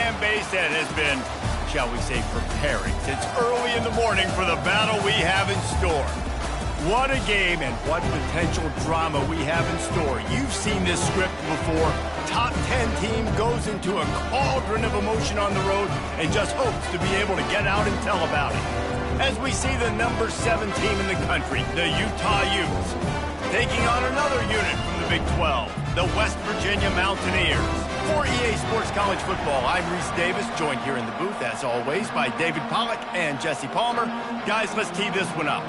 fan base that has been, shall we say, preparing since early in the morning for the battle we have in store. What a game and what potential drama we have in store. You've seen this script before. Top 10 team goes into a cauldron of emotion on the road and just hopes to be able to get out and tell about it. As we see the number 7 team in the country, the Utah Utes, taking on another unit from the Big 12, the West Virginia Mountaineers. For EA Sports College Football, I'm Reese Davis, joined here in the booth, as always, by David Pollack and Jesse Palmer. Guys, let's tee this one up.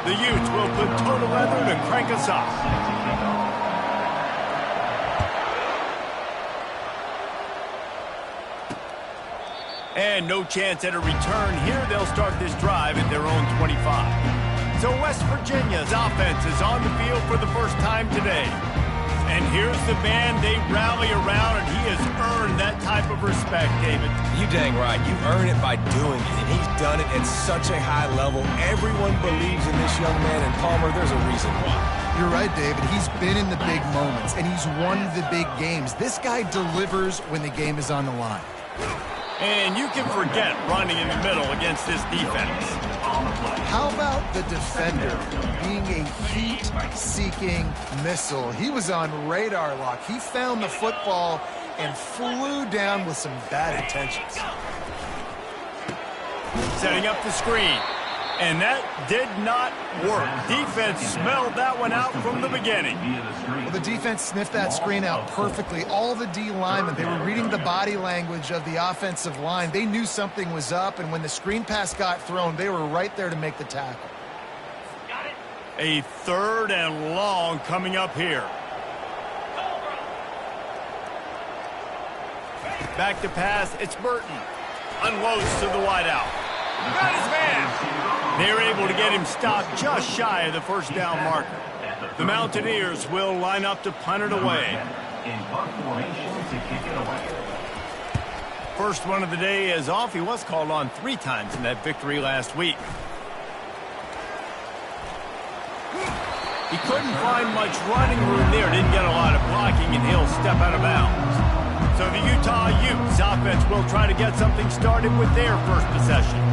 The Utes will put total leather to crank us up. And no chance at a return here. They'll start this drive at their own 25. So West Virginia's offense is on the field for the first time today. And here's the man they rally around, and he has earned that type of respect, David. You dang right. You earn it by doing it, and he's done it at such a high level. Everyone believes in this young man, and Palmer, there's a reason why. You're right, David. He's been in the big moments, and he's won the big games. This guy delivers when the game is on the line. And you can forget running in the middle against this defense. How about the defender being a heat-seeking missile? He was on radar lock. He found the football and flew down with some bad intentions. Setting up the screen. And that did not work. Defense smelled that one out from the beginning. Well, the defense sniffed that screen out perfectly. All the D linemen, they were reading the body language of the offensive line. They knew something was up, and when the screen pass got thrown, they were right there to make the tackle. A 3rd and long coming up here. Back to pass, it's Burton. Unloads to the wideout. Got his man. They're able to get him stopped just shy of the first down marker. The Mountaineers will line up to punt it away. First one of the day is off. He was called on 3 times in that victory last week. He couldn't find much running room there. Didn't get a lot of blocking, and he'll step out of bounds. So the Utah Utes offense will try to get something started with their first possession.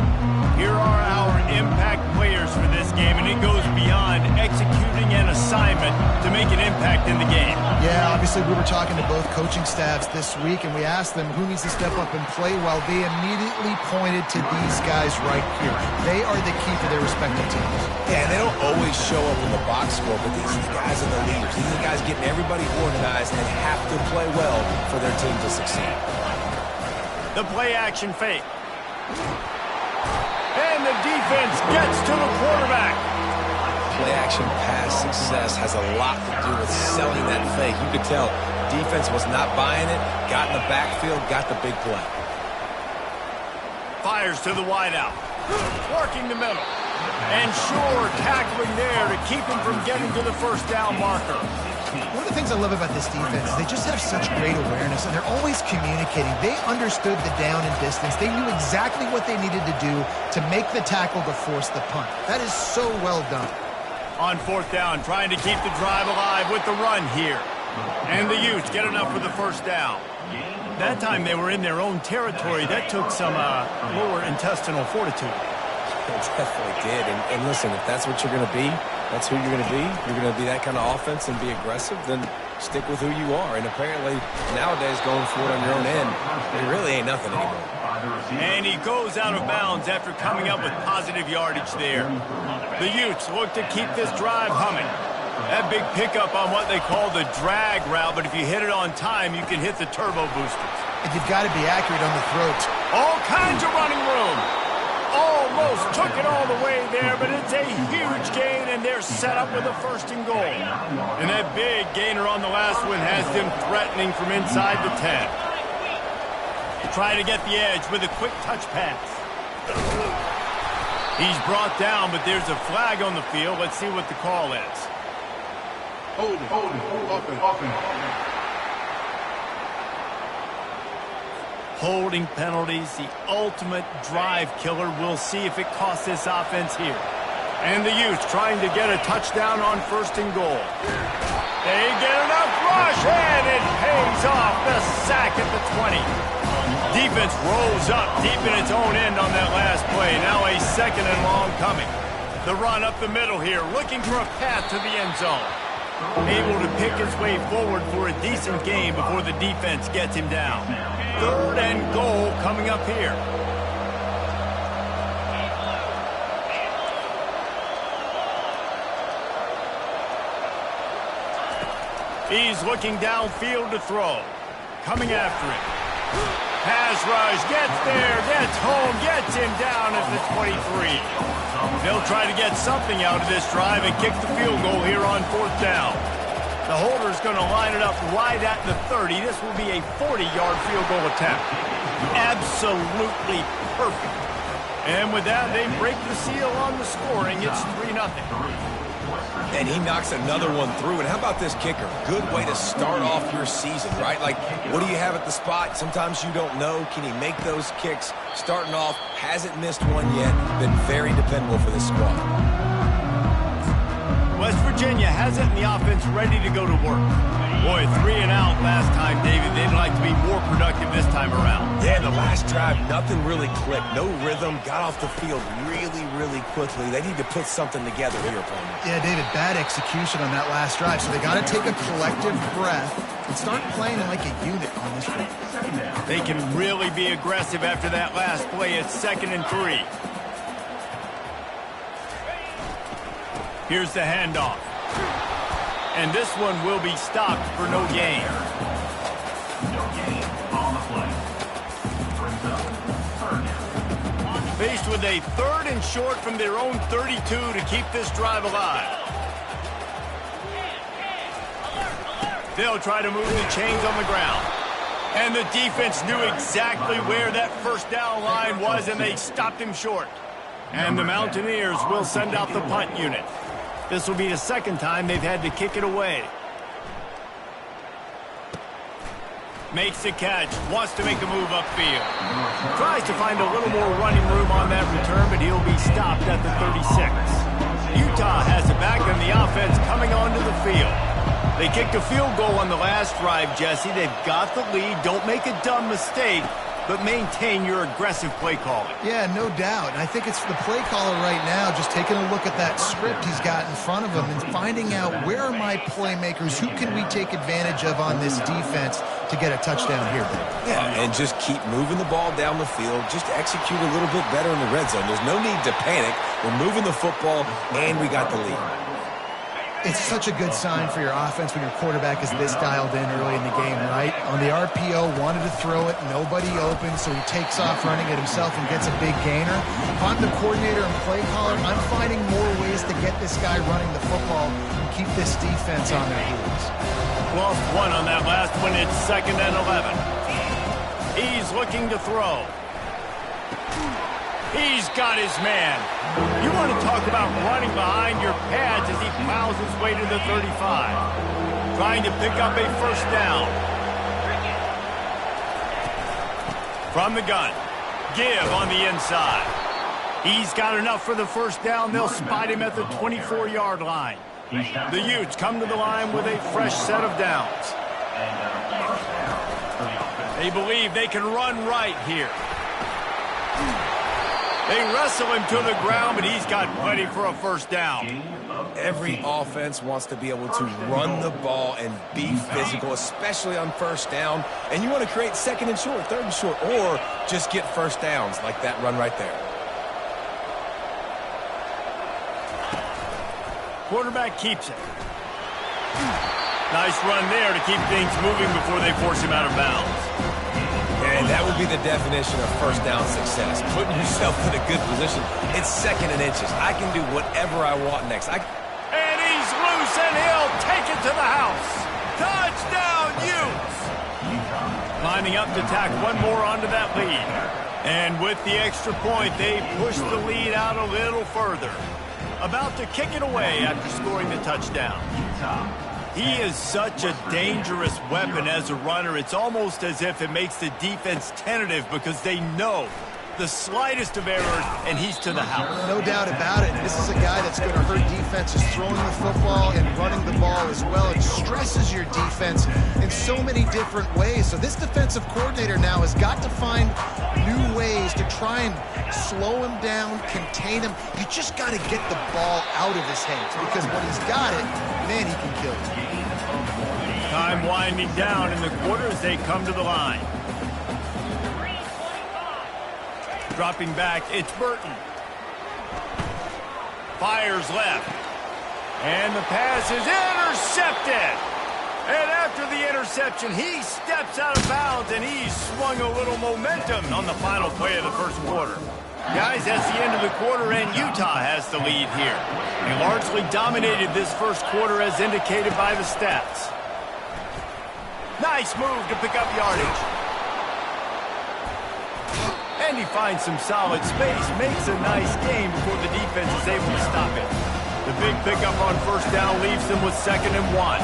Here are our impact players for this game, and it goes beyond executing an assignment to make an impact in the game. Yeah, obviously we were talking to both coaching staffs this week, and we asked them who needs to step up and play well. They immediately pointed to these guys right here. They are the key for their respective teams. Yeah, and they don't always show up in the box score, but these are the guys and the leaders. These are the guys getting everybody organized and have to play well for their team to succeed. The play-action fake. And the defense gets to the quarterback. Play-action pass success has a lot to do with selling that fake. You could tell defense was not buying it, got in the backfield, got the big play. Fires to the wideout. Working the middle. And sure, tackling there to keep him from getting to the first down marker. One of the things I love about this defense is they just have such great awareness, and they're always communicating. They understood the down and distance. They knew exactly what they needed to do to make the tackle to force the punt. That is so well done. On 4th down, trying to keep the drive alive with the run here. And the Utes get enough for the first down. That time they were in their own territory. That took some lower intestinal fortitude. It definitely did. And listen, if that's what you're going to be, that's who you're going to be. You're going to be that kind of offense and be aggressive, then stick with who you are. And apparently, nowadays, going for it on your own end, it really ain't nothing anymore. And he goes out of bounds after coming up with positive yardage there. The Utes look to keep this drive humming. That big pickup on what they call the drag route, but if you hit it on time, you can hit the turbo boosters. And you've got to be accurate on the throat. All kinds of running room. Almost took it all the way there, but it's a huge gain, and they're set up with a 1st and goal. And that big gainer on the last one has them threatening from inside the 10. Try to get the edge with a quick touch pass. He's brought down, but there's a flag on the field. Let's see what the call is. Hold it, offense. Holding penalties, the ultimate drive killer. We'll see if it costs this offense here. And the Utes trying to get a touchdown on 1st and goal. They get enough rush, and it pays off. The sack at the 20. Defense rolls up deep in its own end on that last play. Now a second and long coming. The run up the middle here, looking for a path to the end zone. Able to pick his way forward for a decent game before the defense gets him down. 3rd and goal coming up here. He's looking downfield to throw. Coming after him. Pass rush, gets there, gets home, gets him down at the 23. They'll try to get something out of this drive and kick the field goal here on 4th down. The holder's going to line it up right at the 30. This will be a 40-yard field goal attempt. Absolutely perfect. And with that, they break the seal on the scoring. It's 3-0. And he knocks another one through. And how about this kicker? Good way to start off your season, right? Like, what do you have at the spot? Sometimes you don't know. Can he make those kicks? Starting off, hasn't missed one yet. Been very dependable for this squad. West Virginia has it in the offense ready to go to work. Boy, 3 and out last time, David. They'd like to be more productive this time around. Yeah, the last drive, nothing really clicked. No rhythm. Got off the field really quickly. They need to put something together here, opponent. Yeah, David, bad execution on that last drive. So they got to take a collective breath and start playing like a unit on this one. They can really be aggressive after that last play. It's 2nd and 3. Here's the handoff. And this one will be stopped for no gain. Faced with a 3rd and short from their own 32 to keep this drive alive. They'll try to move the chains on the ground. And the defense knew exactly where that 1st down line was, and they stopped him short. And the Mountaineers will send out the punt unit. This will be the 2nd time they've had to kick it away. Makes the catch, wants to make a move upfield. Tries to find a little more running room on that return, but he'll be stopped at the 36. Utah has it back in the offense coming onto the field. They kicked a field goal on the last drive, Jesse. They've got the lead. Don't make a dumb mistake, but maintain your aggressive play calling. Yeah, no doubt. And I think it's the play caller right now just taking a look at that script he's got in front of him and finding out where are my playmakers, who can we take advantage of on this defense to get a touchdown here. Yeah, and just keep moving the ball down the field. Just execute a little bit better in the red zone. There's no need to panic. We're moving the football, and we got the lead. It's such a good sign for your offense when your quarterback is this dialed in early in the game, right? On the RPO, wanted to throw it, nobody open, so he takes off running it himself and gets a big gainer. If I'm the coordinator and play caller, I'm finding more ways to get this guy running the football and keep this defense on their heels. Lost one on that last one. It's 2nd and 11. He's looking to throw. He's got his man. You want to talk about running behind your pads as he plows his way to the 35. Trying to pick up a 1st down. From the gun. Give on the inside. He's got enough for the 1st down. They'll spot him at the 24-yard line. The Utes come to the line with a fresh set of downs. They believe they can run right here. They wrestle him to the ground, but he's got plenty for a 1st down. Every offense wants to be able to run the ball and be physical, especially on 1st down. And you want to create 2nd and short, 3rd and short, or just get 1st downs like that run right there. Quarterback keeps it. Nice run there to keep things moving before they force him out of bounds. And that would be the definition of 1st down success. Putting yourself in a good position. It's 2nd and inches. I can do whatever I want next. And he's loose, and he'll take it to the house. Touchdown, Utes! Lining up to tack one more onto that lead. And with the extra point, they push the lead out a little further. About to kick it away after scoring the touchdown. He is such a dangerous weapon as a runner. It's almost as if it makes the defense tentative because they know The slightest of errors, and he's to the house. No doubt about it. This is a guy that's going to hurt defenses throwing the football and running the ball as well. It stresses your defense in so many different ways. So this defensive coordinator now has got to find new ways to try and slow him down, contain him. You just got to get the ball out of his hands, because when he's got it, man, he can kill you. Time winding down in the quarter as they come to the line. Dropping back, it's Burton. Fires left. And the pass is intercepted. And after the interception, he steps out of bounds, and he's swung a little momentum on the final play of the first quarter. Guys, that's the end of the quarter, and Utah has the lead here. They largely dominated this first quarter as indicated by the stats. Nice move to pick up yardage. And he finds some solid space, makes a nice game before the defense is able to stop it. The big pickup on first down leaves them with 2nd and 1.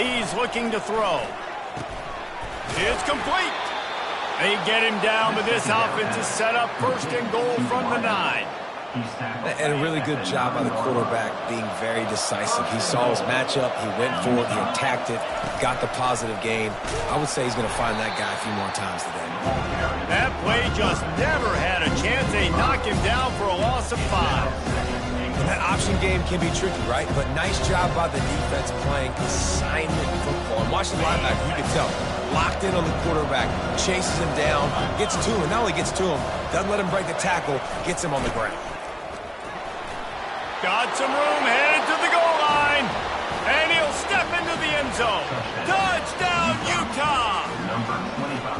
He's looking to throw. It's complete. They get him down, but this offense is set up 1st and goal from the 9. And a really good job by the quarterback being very decisive. He saw his matchup, he went for it, he attacked it, got the positive gain. I would say he's going to find that guy a few more times today. That play just never had a chance. They knock him down for a loss of 5. And that option game can be tricky, right? But nice job by the defense playing assignment football. And watch the linebacker, you can tell. Locked in on the quarterback, chases him down, gets to him. Not only gets to him, doesn't let him break the tackle, gets him on the ground. Got some room, headed to the goal line. And he'll step into the end zone. Touchdown, Utah!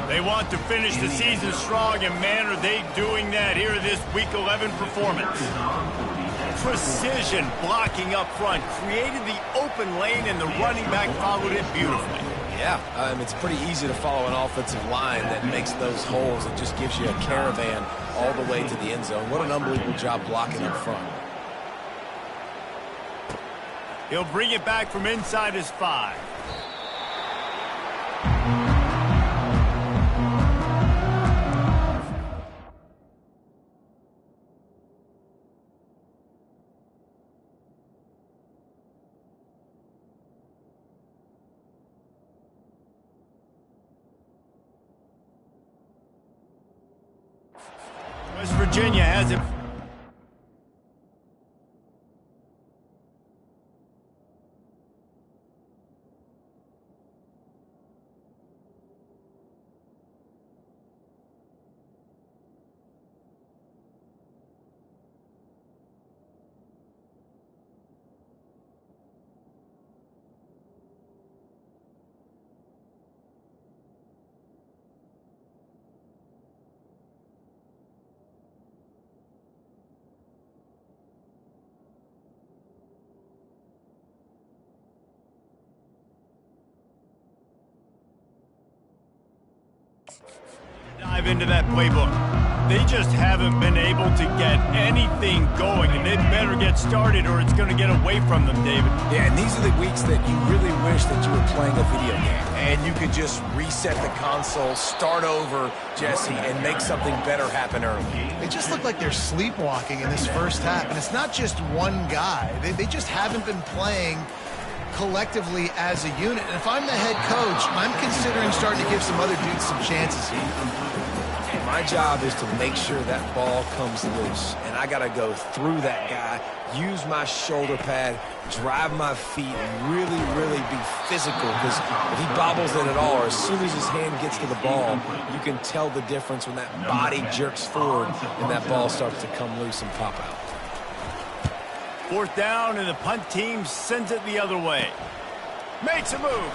They want to finish the season strong, and man, are they doing that here in this Week 11 performance. Precision blocking up front, created the open lane, and the running back followed it beautifully. Yeah, it's pretty easy to follow an offensive line that makes those holes. It just gives you a caravan all the way to the end zone. What an unbelievable job blocking up front. He'll bring it back from inside his 5. West Virginia has it. Dive into that playbook. They just haven't been able to get anything going, and they better get started or it's going to get away from them, David. Yeah, and these are the weeks that you really wish that you were playing a video game and you could just reset the console, start over, Jesse, and make something better happen early. They just look like they're sleepwalking in this first half, and it's not just one guy. They just haven't been playing collectively as a unit. And if I'm the head coach, I'm considering starting to give some other dudes some chances here. My job is to make sure that ball comes loose, and I got to go through that guy, use my shoulder pad, drive my feet, and really be physical, because if he bobbles it at all, or as soon as his hand gets to the ball, you can tell the difference when that body jerks forward and that ball starts to come loose and pop out. 4th down, and the punt team sends it the other way. Makes a move.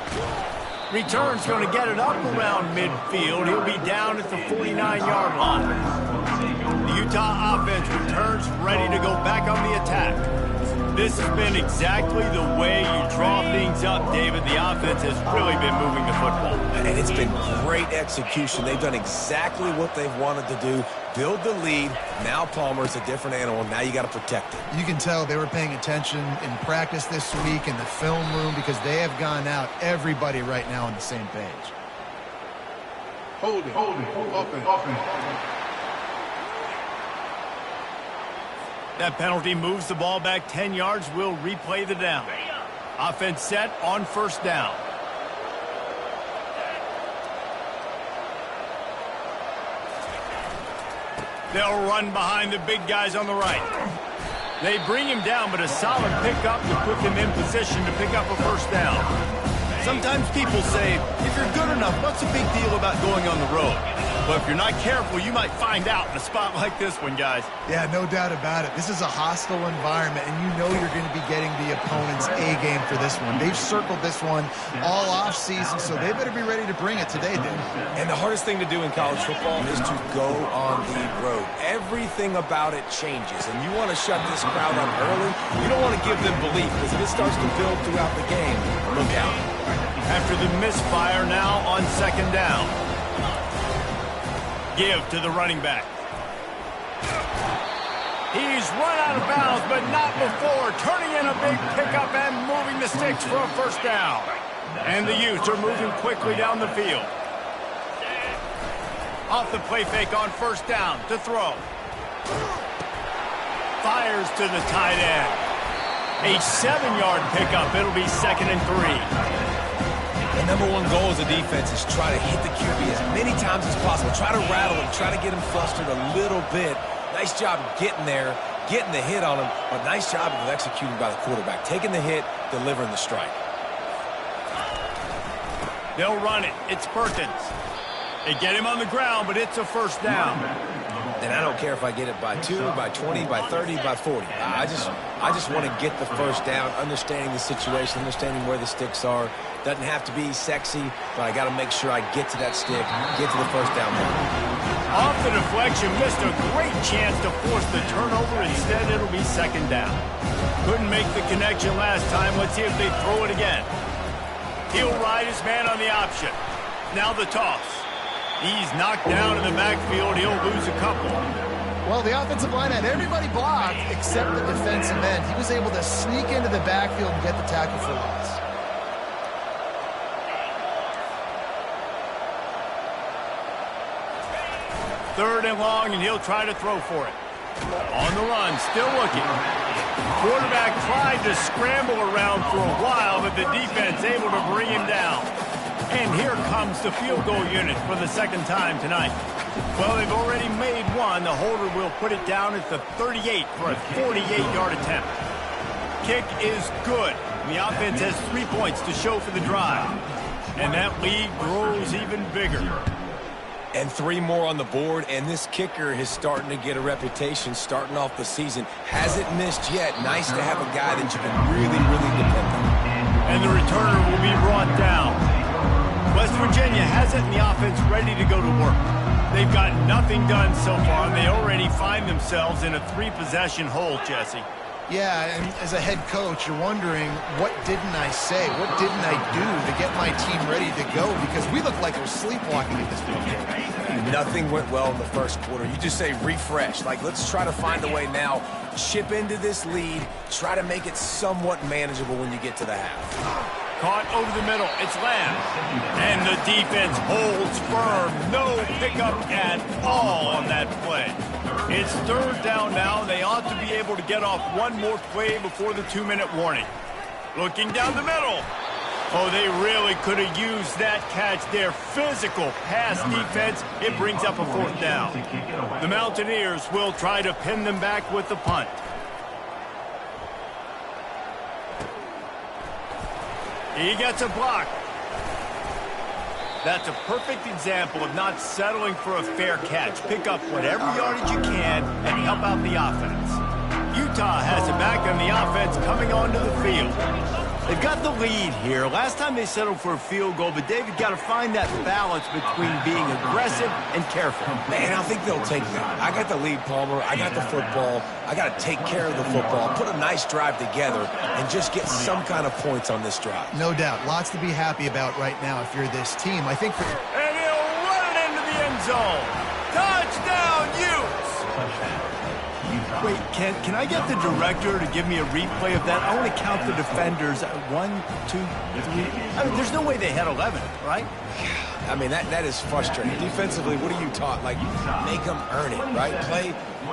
Return's going to get it up around midfield. He'll be down at the 49-yard line. The Utah offense returns ready to go back on the attack. This has been exactly the way you draw things up, David. The offense has really been moving the football. And it's been great execution. They've done exactly what they've wanted to do. Build the lead. Now Palmer's a different animal. Now you got to protect it. You can tell they were paying attention in practice this week in the film room, because they have gone out, everybody right now on the same page. Holding. Offense. That penalty moves the ball back 10 yards. We'll replay the down. Offense set on first down. They'll run behind the big guys on the right. They bring him down, but a solid pickup to put them in position to pick up a first down. Sometimes people say, if you're good enough, what's the big deal about going on the road? But if you're not careful, you might find out in a spot like this one, guys. Yeah, no doubt about it. This is a hostile environment, and you know you're going to be getting the opponent's A-game for this one. They've circled this one all off-season, so they better be ready to bring it today, dude. And the hardest thing to do in college football is to go on the road. Everything about it changes, and you want to shut this crowd up early. You don't want to give them belief, because if it starts to build throughout the game, look out. After the misfire, now on second down. Give to the running back. He's run out of bounds, but not before turning in a big pickup and moving the sticks for a first down. And the Utes are moving quickly down the field. Off the play fake on first down to throw. Fires to the tight end. A 7-yard pickup. It'll be 2nd and 3. The number one goal as a defense is try to hit the QB as many times as possible. Try to rattle him, try to get him flustered a little bit. Nice job getting there, getting the hit on him, but nice job of executing by the quarterback. Taking the hit, delivering the strike. They'll run it. It's Perkins. They get him on the ground, but it's a first down. And I don't care if I get it by 2, by 20, by 30, by 40. I just want to get the first down, understanding the situation, understanding where the sticks are. Doesn't have to be sexy, but I got to make sure I get to that stick, get to the first down mark. Off the deflection, missed a great chance to force the turnover. Instead, it'll be 2nd down. Couldn't make the connection last time. Let's see if they throw it again. He'll ride his man on the option. Now the toss. He's knocked down in the backfield. He'll lose a couple. Well, the offensive line had everybody blocked except the defensive end. He was able to sneak into the backfield and get the tackle for loss. Third and long, and he'll try to throw for it. On the run, still looking. Quarterback tried to scramble around for a while, but the defense able to bring him down. And here comes the field goal unit for the 2nd time tonight. Well, they've already made one. The holder will put it down at the 38 for a 48-yard attempt. Kick is good. And the offense has 3 points to show for the drive. And that lead grows even bigger. And 3 more on the board, and this kicker is starting to get a reputation starting off the season. Hasn't missed yet. Nice to have a guy that you can really, really depend on. And the returner will be brought down. West Virginia has it, and the offense ready to go to work. They've got nothing done so far, and they already find themselves in a 3-possession hole, Jesse. Yeah, and as a head coach, you're wondering, what didn't I say? What didn't I do to get my team ready to go? Because we look like we're sleepwalking at this point. Nothing went well in the first quarter. You just say refresh. Like, let's try to find a way now. Chip into this lead. Try to make it somewhat manageable when you get to the half. Caught over the middle. It's Lamb. And the defense holds firm. No pickup at all on that play. It's 3rd down now. They ought to be able to get off one more play before the 2-minute warning. Looking down the middle. Oh, they really could have used that catch there. Physical pass defense. It brings up a 4th down. The Mountaineers will try to pin them back with the punt. He gets a block. That's a perfect example of not settling for a fair catch. Pick up whatever yardage you can and help out the offense. Utah has it back on the offense coming onto the field. They've got the lead here. Last time they settled for a field goal, but David got to find that balance between being aggressive and careful. Man, I think they'll take that. I got the lead, Palmer. I got the football. I got to take care of the football, put a nice drive together, and just get some kind of points on this drive. No doubt. Lots to be happy about right now if you're this team. I think and he'll run it into the end zone. Touchdown, Utes! Wait, can I get the director to give me a replay of that? I want to count the defenders. 1, 2, 3. I mean, there's no way they had 11, right? I mean, that is frustrating. Defensively, what are you taught? Like, make them earn it, right?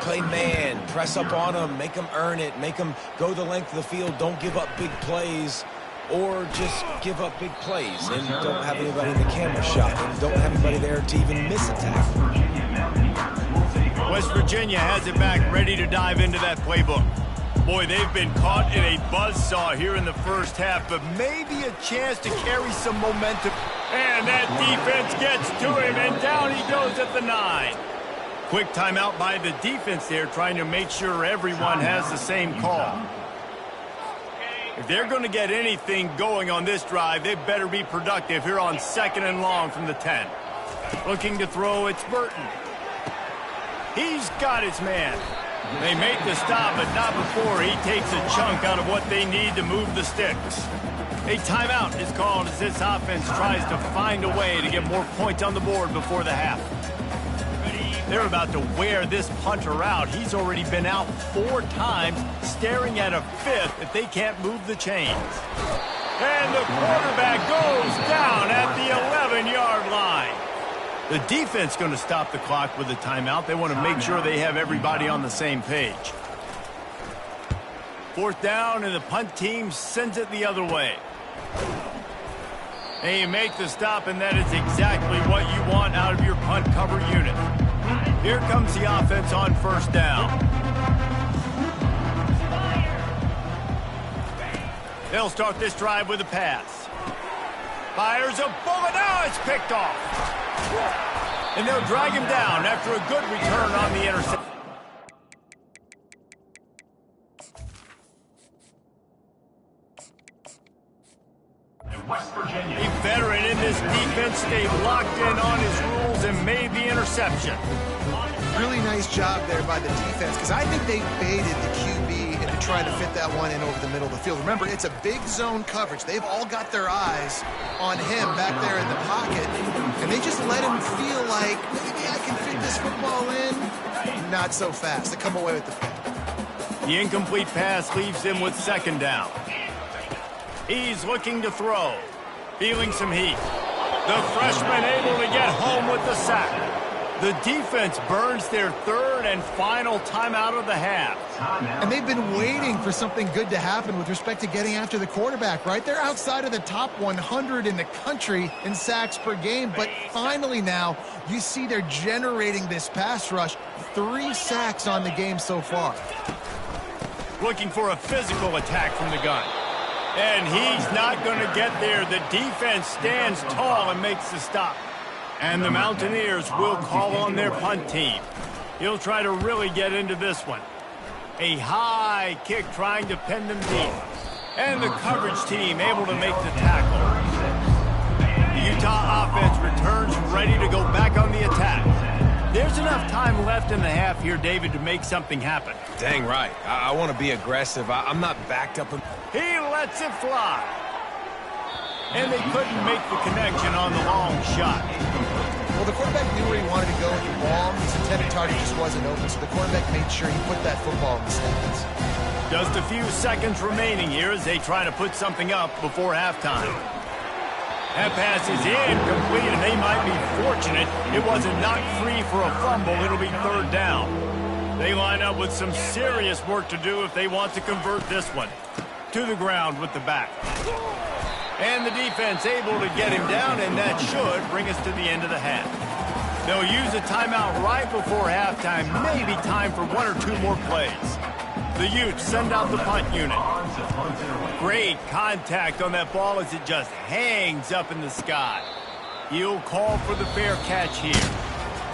Play man, press up on them, make them earn it, make them go the length of the field, don't give up big plays, or just give up big plays and don't have anybody in the camera shot and don't have anybody there to even miss a tackle. West Virginia has it back, ready to dive into that playbook. Boy, they've been caught in a buzzsaw here in the first half, but maybe a chance to carry some momentum. And that defense gets to him, and down he goes at the 9. Quick timeout by the defense there, trying to make sure everyone has the same call. If they're going to get anything going on this drive, they better be productive here on 2nd and long from the 10. Looking to throw, it's Burton. He's got his man. They make the stop, but not before he takes a chunk out of what they need to move the sticks. A timeout is called as this offense tries to find a way to get more points on the board before the half. They're about to wear this punter out. He's already been out 4 times, staring at a 5th if they can't move the chains. And the quarterback goes down at the 11-yard line. The defense going to stop the clock with a timeout. They want to make sure they have everybody on the same page. 4th down, and the punt team sends it the other way. And you make the stop, and that is exactly what you want out of your punt cover unit. Here comes the offense on 1st down. They'll start this drive with a pass. Fires a bullet. Now it's picked off. And they'll drag him down after a good return on the interception. A veteran in this defense stayed locked in on his rules and made the interception. Really nice job there by the defense, because I think they baited the QB into trying to fit that one in over the middle of the field. Remember, it's a big zone coverage. They've all got their eyes on him back there in the pocket, and they just let him feel like, maybe I can fit this football in. Not so fast. They come away with the pick. The incomplete pass leaves him with 2nd down. He's looking to throw, feeling some heat. The freshman able to get home with the sack. The defense burns their 3rd and final timeout of the half. And they've been waiting for something good to happen with respect to getting after the quarterback, right? They're outside of the top 100 in the country in sacks per game, but finally now you see they're generating this pass rush. 3 sacks on the game so far. Looking for a physical attack from the gun. And he's not going to get there. The defense stands tall and makes the stop. And the Mountaineers will call on their punt team. He'll try to really get into this one. A high kick trying to pin them deep. And the coverage team able to make the tackle. The Utah offense returns ready to go back on the attack. There's enough time left in the half here, David, to make something happen. Dang right. I want to be aggressive. I'm not backed up. He lets it fly. And they couldn't make the connection on the long shot. Well, the quarterback knew where he wanted to go with the ball. His intended target just wasn't open, so the quarterback made sure he put that football in the stands. Just a few seconds remaining here as they try to put something up before halftime. That pass is incomplete, and they might be fortunate it wasn't knocked free for a fumble. It'll be 3rd down. They line up with some serious work to do if they want to convert this one. To the ground with the back. And the defense able to get him down, and that should bring us to the end of the half. They'll use a timeout right before halftime, maybe time for 1 or 2 more plays. The Utes send out the punt unit. Great contact on that ball as it just hangs up in the sky. He'll call for the fair catch here.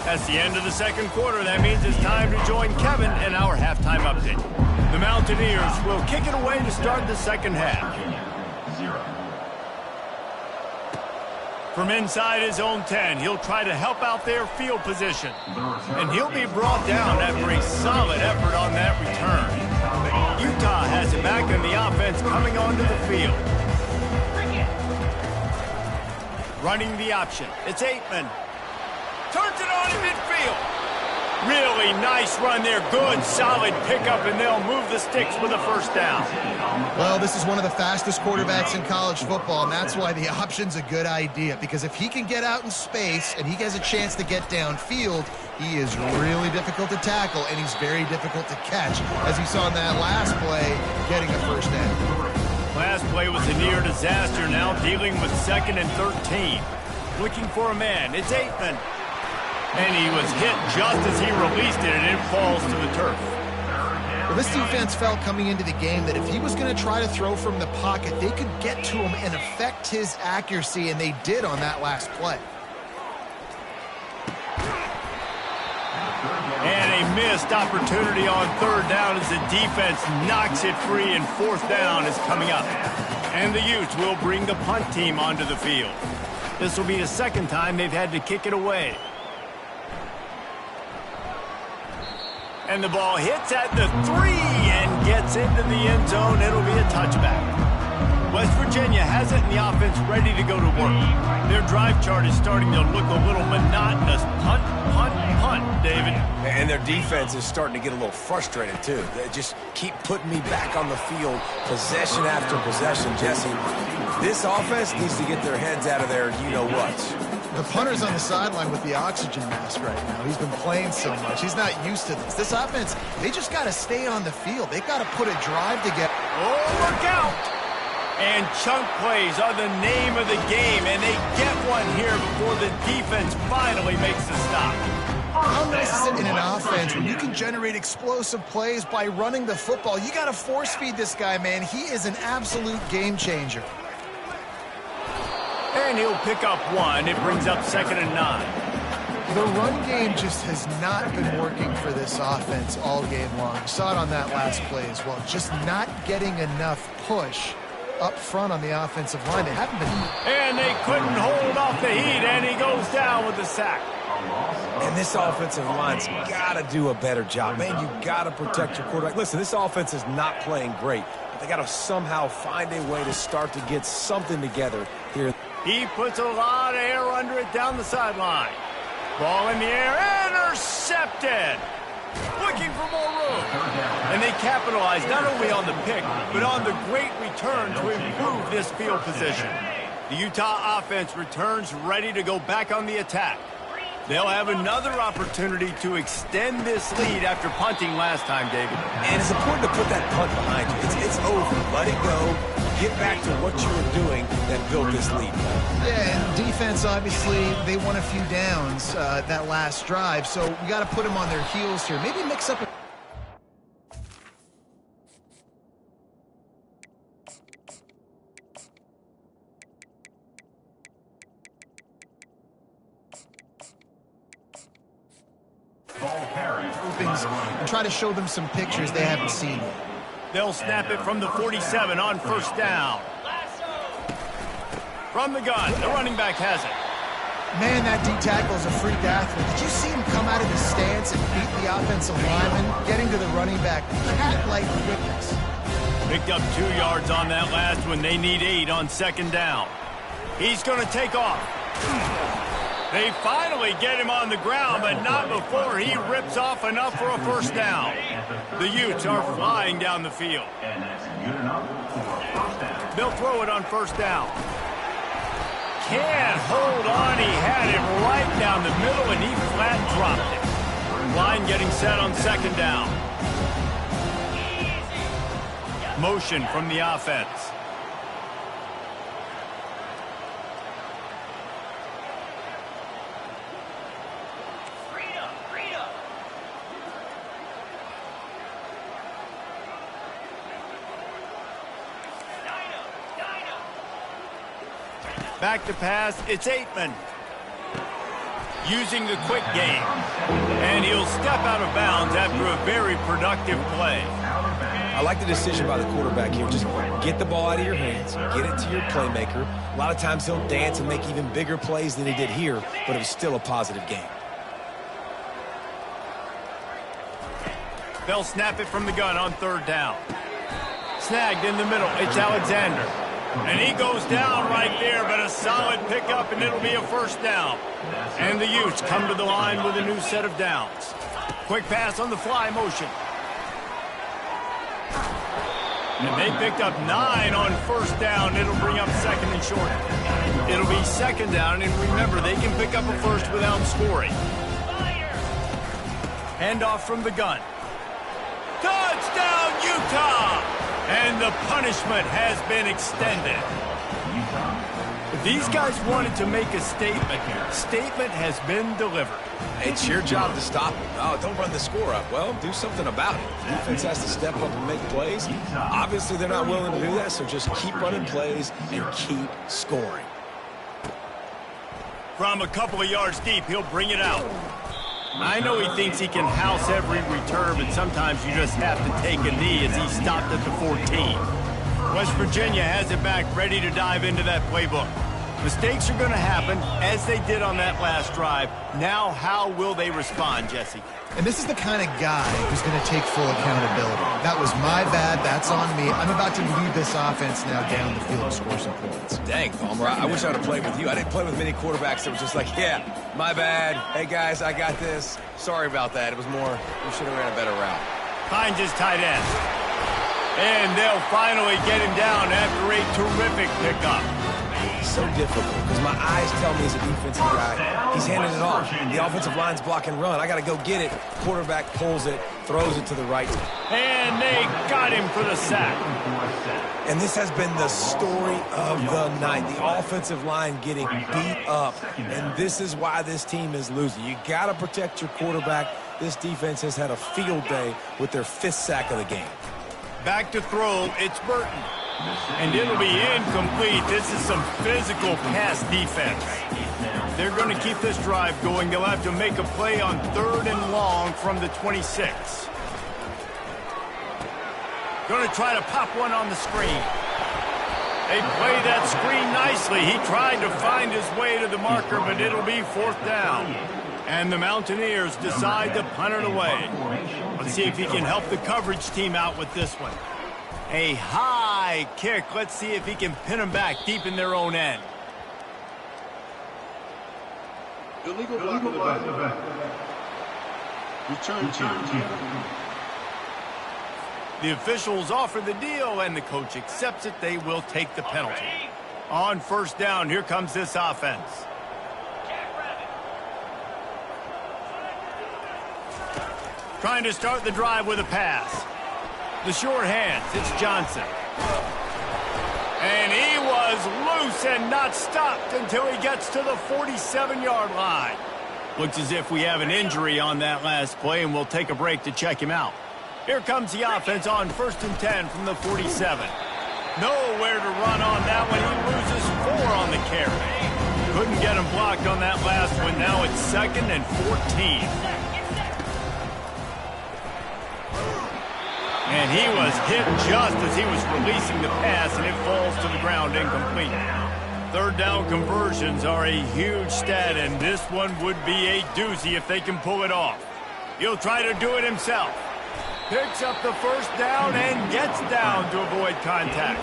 That's the end of the 2nd quarter. That means it's time to join Kevin in our halftime update. The Mountaineers will kick it away to start the 2nd half. From inside his own 10, he'll try to help out their field position. And he'll be brought down after a solid effort on that return. Utah has it back, and the offense coming onto the field. Running the option. It's Aitman. Turns it on in midfield. Really nice run there. Good, solid pickup, and they'll move the sticks with a first down. Well, this is one of the fastest quarterbacks in college football, and that's why the option's a good idea. Because if he can get out in space and he has a chance to get downfield, he is really difficult to tackle, and he's very difficult to catch, as you saw in that last play, getting a first down. Last play was a near disaster, now dealing with 2nd and 13. Looking for a man. It's Aitman. And he was hit just as he released it, and it falls to the turf. Well, this defense felt coming into the game that if he was going to try to throw from the pocket, they could get to him and affect his accuracy, and they did on that last play. And a missed opportunity on 3rd down as the defense knocks it free, and 4th down is coming up. And the Utes will bring the punt team onto the field. This will be the 2nd time they've had to kick it away. And the ball hits at the 3 and gets into the end zone. It'll be a touchback. West Virginia has it in the offense ready to go to work. Their drive chart is starting to look a little monotonous. Punt, punt, punt, David. And their defense is starting to get a little frustrated, too. They just keep putting me back on the field, possession after possession, Jesse. This offense needs to get their heads out of their you-know-whats. The punter's on the sideline with the oxygen mask right now. He's been playing so much. He's not used to this. This offense, they just got to stay on the field. They've got to put a drive together. Oh, look out! And chunk plays are the name of the game, and they get one here before the defense finally makes the stop. How nice is it in an offense when you can generate explosive plays by running the football? You got to force feed this guy, man. He is an absolute game changer. And he'll pick up 1. It brings up 2nd and 9. The run game just has not been working for this offense all game long. You saw it on that last play as well. Just not getting enough push up front on the offensive line. They haven't been. And they couldn't hold off the heat, and he goes down with the sack. And this offensive line's got to do a better job. Man, you got to protect your quarterback. Listen, this offense is not playing great, but they got to somehow find a way to start to get something together here. He puts a lot of air under it down the sideline. Ball in the air, intercepted. Looking for more room. And they capitalize not only on the pick, but on the great return to improve this field position. The Utah offense returns ready to go back on the attack. They'll have another opportunity to extend this lead after punting last time, David. And it's important to put that punt behind you. It's over. Let it go. Get back to what you were doing that built this lead. Yeah, and defense, obviously, they won a few downs that last drive, so we got to put them on their heels here. Maybe mix up. And try to show them some pictures they haven't seen yet. They'll snap it from the 47 on 1st down. From the gun, the running back has it. Man, that D-tackle is a freak athlete. Did you see him come out of his stance and beat the offensive lineman, getting to the running back? Cat-like quickness. Picked up 2 yards on that last one. They need 8 on 2nd down. He's going to take off. They finally get him on the ground, but not before he rips off enough for a first down. The Utes are flying down the field. They'll throw it on 1st down. Can't hold on. He had it right down the middle, and he flat dropped it. Line getting set on 2nd down. Motion from the offense. Back to pass, it's Aitman. Using the quick game. And he'll step out of bounds after a very productive play. I like the decision by the quarterback here. Just get the ball out of your hands, get it to your playmaker. A lot of times he'll dance and make even bigger plays than he did here, but it was still a positive game. They'll snap it from the gun on 3rd down. Snagged in the middle, it's Alexander. And he goes down right there, but a solid pickup, and it'll be a first down. And the Utes come to the line with a new set of downs. Quick pass on the fly motion. And they picked up 9 on first down. It'll bring up second and short. It'll be second down, and remember, they can pick up a first without scoring. Handoff from the gun. Touchdown, Utah! And the punishment has been extended. These guys wanted to make a statement. Statement has been delivered. It's your job to stop them. Oh, don't run the score up. Well, do something about it. The defense has to step up and make plays. Obviously, they're not willing to do that, so just keep running plays and keep scoring. From a couple of yards deep, he'll bring it out. I know he thinks he can house every return, but sometimes you just have to take a knee as he stopped at the 14. West Virginia has it back, ready to dive into that playbook. Mistakes are going to happen, as they did on that last drive. Now, how will they respond, Jesse? And this is the kind of guy who's going to take full accountability. That was my bad. That's on me. I'm about to lead this offense now down the field and score some points. Dang, Palmer, I wish I would have played with you. I didn't play with many quarterbacks that was just like, yeah, my bad. Hey, guys, I got this. Sorry about that. It was more, we should have ran a better route. Finds his tight end. And they'll finally get him down after a terrific pickup. So difficult because my eyes tell me as a defensive guy, he's handing it off. The offensive line's block and run. I got to go get it. Quarterback pulls it, throws it to the right. And they got him for the sack. And this has been the story of the night. The offensive line getting beat up. And this is why this team is losing. You got to protect your quarterback. This defense has had a field day with their 5th sack of the game. Back to throw, it's Burton. And it'll be incomplete. This is some physical pass defense. They're going to keep this drive going. They'll have to make a play on 3rd and long from the 26. Going to try to pop one on the screen. They play that screen nicely. He tried to find his way to the marker, but it'll be 4th down. And the Mountaineers decide to punt it away. Let's see if he can help the coverage team out with this one. A high kick. Let's see if he can pin them back deep in their own end. Illegal block in the back. Return team. The officials offer the deal, and the coach accepts it. They will take the penalty. On 1st down, here comes this offense. Trying to start the drive with a pass. The short hands, it's Johnson. And he was loose and not stopped until he gets to the 47-yard line. Looks as if we have an injury on that last play, and we'll take a break to check him out. Here comes the offense on 1st and 10 from the 47. Nowhere to run on that one. He loses 4 on the carry. Couldn't get him blocked on that last one. Now it's 2nd and 14. And he was hit just as he was releasing the pass, and it falls to the ground incomplete. 3rd down conversions are a huge stat, and this one would be a doozy if they can pull it off. He'll try to do it himself. Picks up the 1st down and gets down to avoid contact.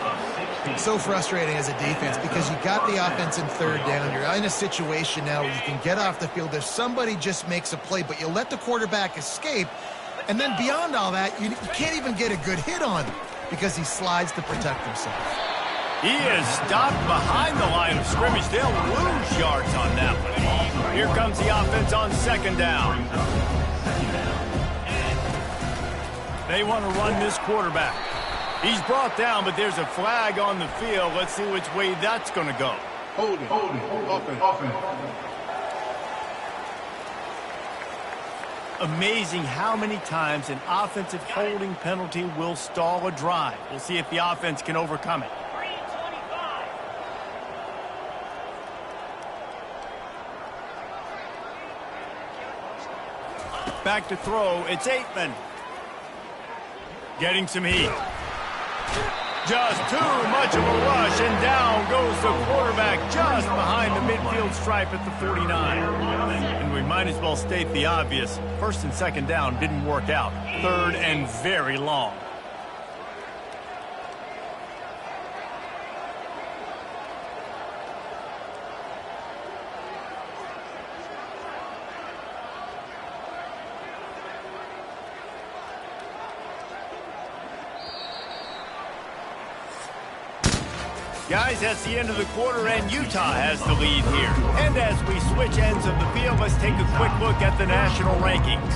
So frustrating as a defense because you got the offense in 3rd down. You're in a situation now where you can get off the field if somebody just makes a play, but you let the quarterback escape. And then beyond all that, you can't even get a good hit on him because he slides to protect himself. He is stopped behind the line of scrimmage. They'll lose yards on that one. Here comes the offense on 2nd down. They want to run this quarterback. He's brought down, but there's a flag on the field. Let's see which way that's going to go. Holding. Offense. Amazing how many times an offensive holding penalty will stall a drive. We'll see if the offense can overcome it. Back to throw, it's Aitman. Getting some heat. Just too much of a rush, and down goes the quarterback just behind the midfield stripe at the 49. And we might as well state the obvious. 1st and 2nd down didn't work out. 3rd and very long. Guys, that's the end of the quarter, and Utah has the lead here. And as we switch ends of the field, let's take a quick look at the national rankings.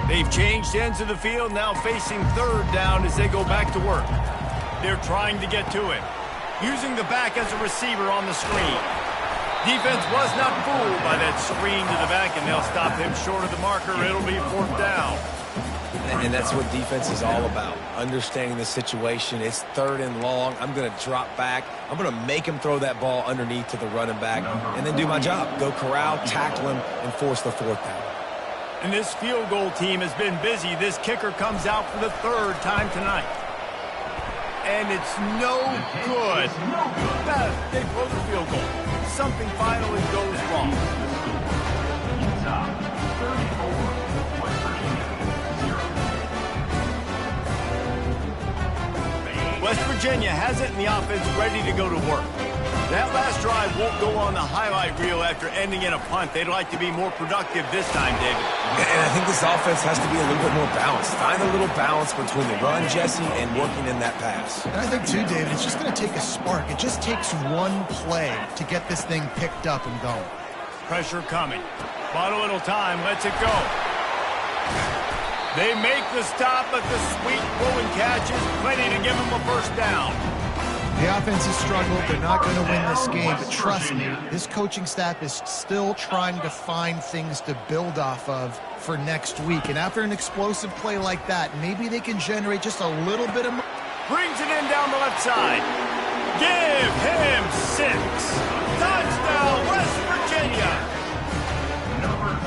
They've changed ends of the field, now facing third down as they go back to work. They're trying to get to it. Using the back as a receiver on the screen. Defense was not fooled by that screen to the back, and they'll stop him short of the marker. It'll be fourth down. And that's what defense is all about, understanding the situation. It's third and long. I'm going to drop back. I'm going to make him throw that ball underneath to the running back and then do my job. Go corral, tackle him, and force the fourth down. And this field goal team has been busy. This kicker comes out for the third time tonight. And it's no good. They blow the field goal. Something finally goes wrong. West Virginia has it in the offense ready to go to work. That last drive won't go on the highlight reel after ending in a punt. They'd like to be more productive this time, David. And I think this offense has to be a little bit more balanced. Find a little balance between the run, Jesse, and working in that pass. And I think, too, David, it's just going to take a spark. It just takes one play to get this thing picked up and going. Pressure coming. Bought a little time. Lets it go. They make the stop, but the sweet throwing catch is plenty to give them a first down. The offense has struggled. They're not going to win this game, but trust me, this coaching staff is still trying to find things to build off of for next week. And after an explosive play like that, maybe they can generate just a little bit of... Brings it in down the left side. Give him 6. Touchdown, West Virginia.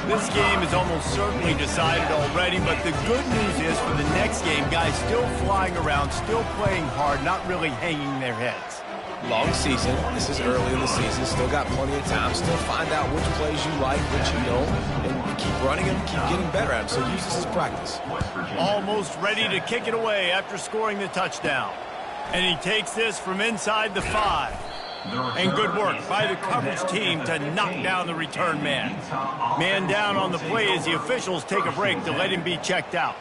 This game is almost certainly decided already, but the good news is for the next game, guys still flying around, still playing hard, not really hanging their heads. Long season. This is early in the season. Still got plenty of time. Still find out which plays you like, which you don't, and keep running them, keep getting better at them. So use this as practice. Almost ready to kick it away after scoring the touchdown. And he takes this from inside the 5. And good work by the coverage team to knock down the return man. Man down on the play as the officials take a break to let him be checked out.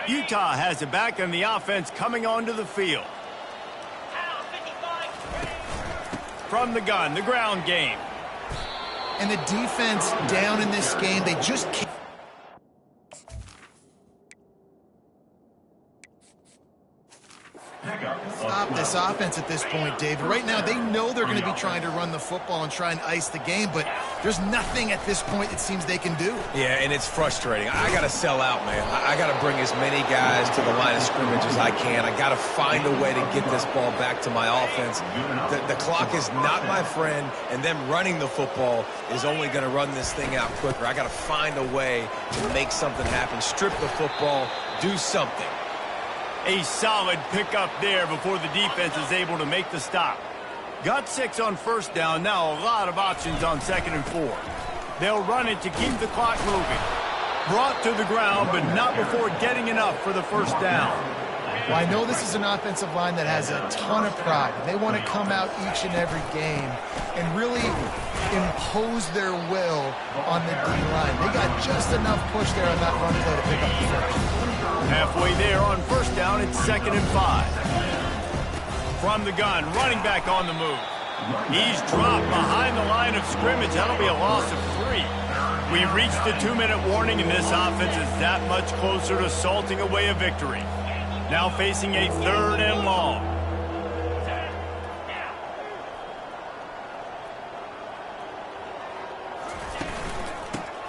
Utah has it back and the offense coming onto the field. From the gun, the ground game. And the defense down in this game, they just can't. Stop this offense at this point, David. Right now, they know they're going to be trying to run the football and try and ice the game, but there's nothing at this point it seems they can do. Yeah, and it's frustrating. I got to sell out, man. I got to bring as many guys to the line of scrimmage as I can. I got to find a way to get this ball back to my offense. The clock is not my friend, and them running the football is only going to run this thing out quicker. I got to find a way to make something happen. Strip the football, do something. A solid pickup there before the defense is able to make the stop. Got 6 on first down. Now a lot of options on 2nd and 4. They'll run it to keep the clock moving. Brought to the ground, but not before getting enough for the first down. Well, I know this is an offensive line that has a ton of pride. They want to come out each and every game and really impose their will on the D-line. They got just enough push there on that run play to pick up the first. Halfway there on first down, it's 2nd and 5. From the gun, running back on the move. He's dropped behind the line of scrimmage. That'll be a loss of 3. We've reached the 2-minute warning, and this offense is that much closer to salting away a victory. Now facing a 3rd and long.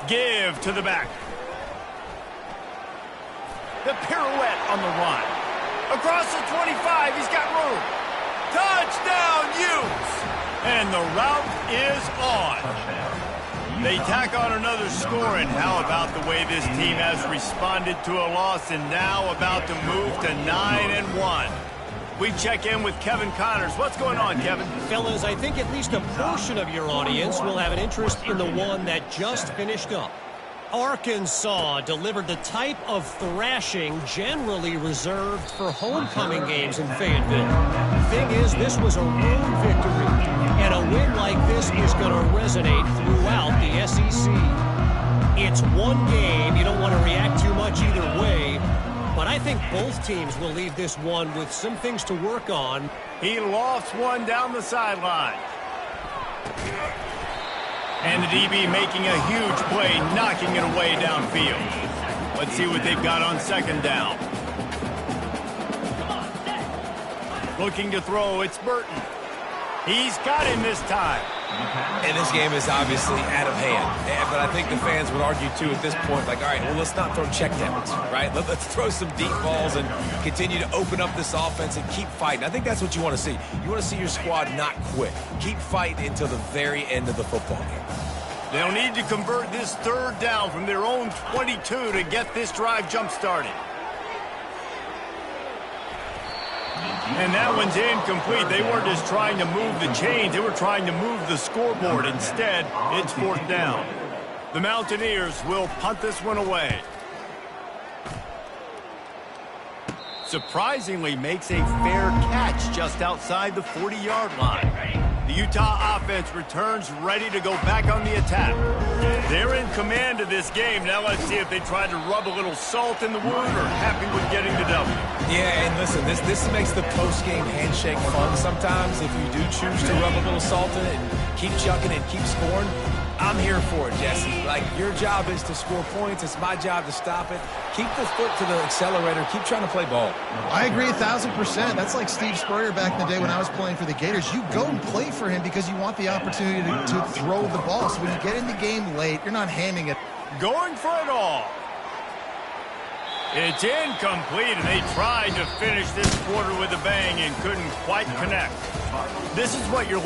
Give to the back. The pirouette on the run. Across the 25, he's got room. Touchdown, Utes! And the route is on. They tack on another score, and how about the way this team has responded to a loss and now about to move to 9-1. We check in with Kevin Connors. What's going on, Kevin? Fellas, I think at least a portion of your audience will have an interest in the one that just finished up. Arkansas delivered the type of thrashing generally reserved for homecoming games in Fayetteville. thing is, this was a road victory, and a win like this is going to resonate throughout the SEC. It's one game. You don't want to react too much either way, but I think both teams will leave this one with some things to work on. He lofts one down the sideline. And the DB making a huge play, knocking it away downfield. Let's see what they've got on second down. Looking to throw, it's Burton. He's got him this time. And this game is obviously out of hand. But I think the fans would argue, too, at this point, like, all right, well, let's not throw checkdowns, right? Let's throw some deep balls and continue to open up this offense and keep fighting. I think that's what you want to see. You want to see your squad not quit. Keep fighting until the very end of the football game. They'll need to convert this third down from their own 22 to get this drive jump-started. And that one's incomplete. They weren't just trying to move the chains. They were trying to move the scoreboard. Instead, it's fourth down. The Mountaineers will punt this one away. Surprisingly makes a fair catch just outside the 40-yard line. The Utah offense returns ready to go back on the attack. They're in command of this game. Now let's see if they try to rub a little salt in the wound or happy with getting the W. Yeah, and listen, this makes the post-game handshake fun sometimes. If you do choose to rub a little salt in it and keep chucking and keep scoring, I'm here for it, Jesse. Like, your job is to score points. It's my job to stop it. Keep the foot to the accelerator. Keep trying to play ball. I agree 1,000%. That's like Steve Spurrier back in the day when I was playing for the Gators. You go and play for him because you want the opportunity to throw the ball. So when you get in the game late, you're not handing it. Going for it all. It's incomplete, and they tried to finish this quarter with a bang and couldn't quite connect. This is what you're looking